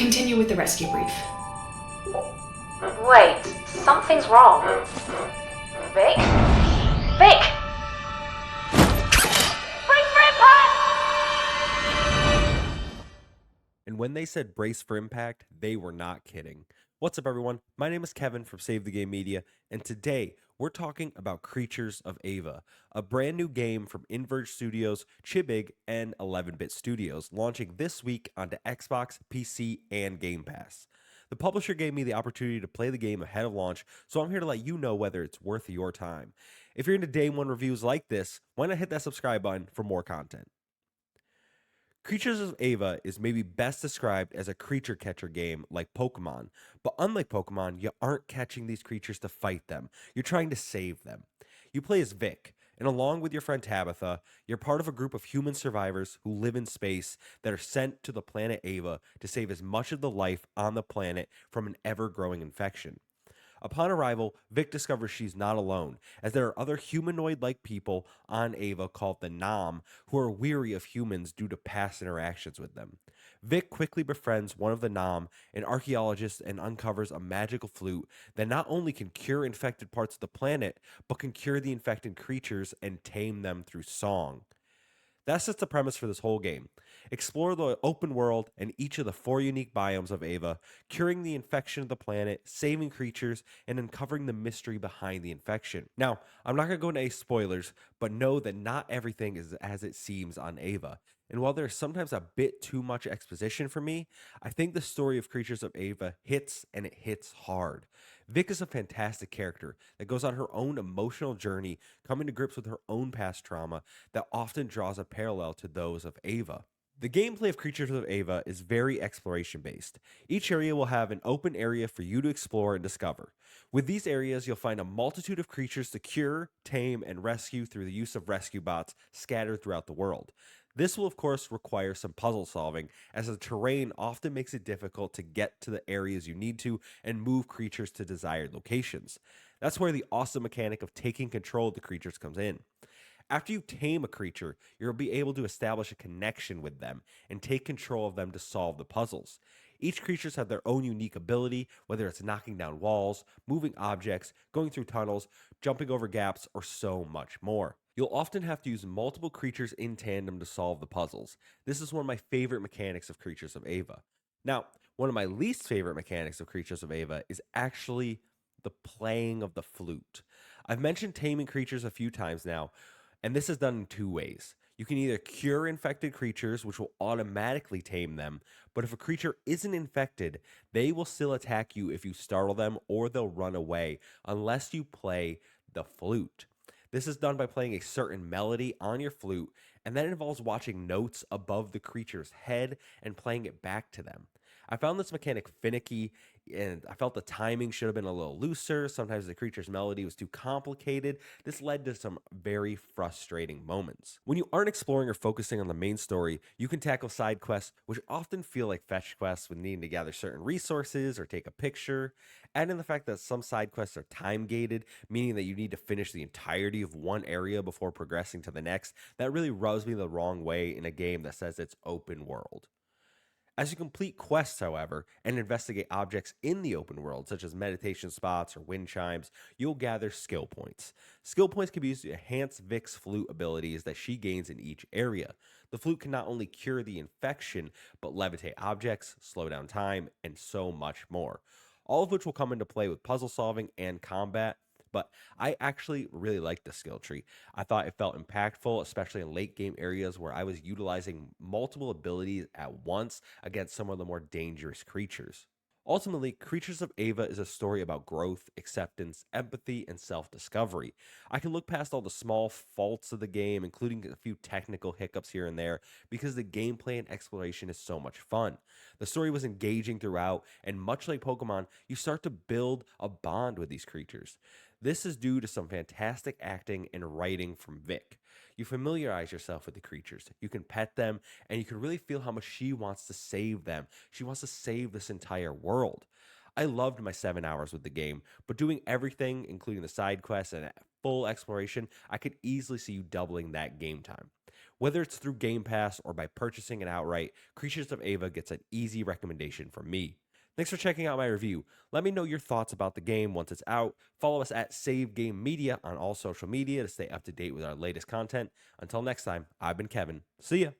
Continue with the rescue brief. Wait, something's wrong. Vic? Vic! Brace for impact! And when they said brace for impact, they were not kidding. What's up, everyone? My name is Kevin from Save the Game Media, and today we're talking about Creatures of Ava, a brand new game from Inverge Studios, Chibig, and 11-Bit Studios, launching this week onto Xbox, PC, and Game Pass. The publisher gave me the opportunity to play the game ahead of launch, so I'm here to let you know whether it's worth your time. If you're into day one reviews like this, why not hit that subscribe button for more content? Creatures of Ava is maybe best described as a creature catcher game like Pokemon, but unlike Pokemon, you aren't catching these creatures to fight them. You're trying to save them. You play as Vic, and along with your friend Tabitha, you're part of a group of human survivors who live in space that are sent to the planet Ava to save as much of the life on the planet from an ever-growing infection. Upon arrival, Vic discovers she's not alone, as there are other humanoid-like people on Ava called the Nam who are weary of humans due to past interactions with them. Vic quickly befriends one of the Nam, an archaeologist, and uncovers a magical flute that not only can cure infected parts of the planet, but can cure the infected creatures and tame them through song. That's just the premise for this whole game. Explore the open world and each of the 4 unique biomes of Ava, curing the infection of the planet, saving creatures, and uncovering the mystery behind the infection. Now, I'm not going to go into any spoilers, but know that not everything is as it seems on Ava. And while there's sometimes a bit too much exposition for me, I think the story of Creatures of Ava hits, and it hits hard. Vic is a fantastic character that goes on her own emotional journey, coming to grips with her own past trauma that often draws a parallel to those of Ava. The gameplay of Creatures of Ava is very exploration based. Each area will have an open area for you to explore and discover. With these areas, you'll find a multitude of creatures to cure, tame, and rescue through the use of rescue bots scattered throughout the world. This will, of course, require some puzzle solving, as the terrain often makes it difficult to get to the areas you need to and move creatures to desired locations. That's where the awesome mechanic of taking control of the creatures comes in. After you tame a creature, you'll be able to establish a connection with them and take control of them to solve the puzzles. Each creatures have their own unique ability, whether it's knocking down walls, moving objects, going through tunnels, jumping over gaps, or so much more. You'll often have to use multiple creatures in tandem to solve the puzzles. This is one of my favorite mechanics of Creatures of Ava. Now, one of my least favorite mechanics of Creatures of Ava is actually the playing of the flute. I've mentioned taming creatures a few times now, and this is done in 2 ways. You can either cure infected creatures, which will automatically tame them, but if a creature isn't infected, they will still attack you if you startle them, or they'll run away unless you play the flute. This is done by playing a certain melody on your flute, and that involves watching notes above the creature's head and playing it back to them. I found this mechanic finicky, and I felt the timing should have been a little looser. Sometimes the creature's melody was too complicated. This led to some very frustrating moments. When you aren't exploring or focusing on the main story, you can tackle side quests, which often feel like fetch quests with needing to gather certain resources or take a picture. Add in the fact that some side quests are time gated, meaning that you need to finish the entirety of one area before progressing to the next. That really rubs me the wrong way in a game that says it's open world. As you complete quests, however, and investigate objects in the open world, such as meditation spots or wind chimes, you'll gather skill points. Skill points can be used to enhance Vic's flute abilities that she gains in each area. The flute can not only cure the infection, but levitate objects, slow down time, and so much more. All of which will come into play with puzzle solving and combat. But I actually really liked the skill tree. I thought it felt impactful, especially in late game areas where I was utilizing multiple abilities at once against some of the more dangerous creatures. Ultimately, Creatures of Ava is a story about growth, acceptance, empathy, and self discovery. I can look past all the small faults of the game, including a few technical hiccups here and there, because the gameplay and exploration is so much fun. The story was engaging throughout, and much like Pokemon, you start to build a bond with these creatures. This is due to some fantastic acting and writing from Vic. You familiarize yourself with the creatures, you can pet them, and you can really feel how much she wants to save them. She wants to save this entire world. I loved my 7 hours with the game, but doing everything, including the side quests and full exploration, I could easily see you doubling that game time. Whether it's through Game Pass or by purchasing it outright, Creatures of Ava gets an easy recommendation from me. Thanks for checking out my review. Let me know your thoughts about the game once it's out. Follow us at Save Game Media on all social media to stay up to date with our latest content. Until next time, I've been Kevin. See ya.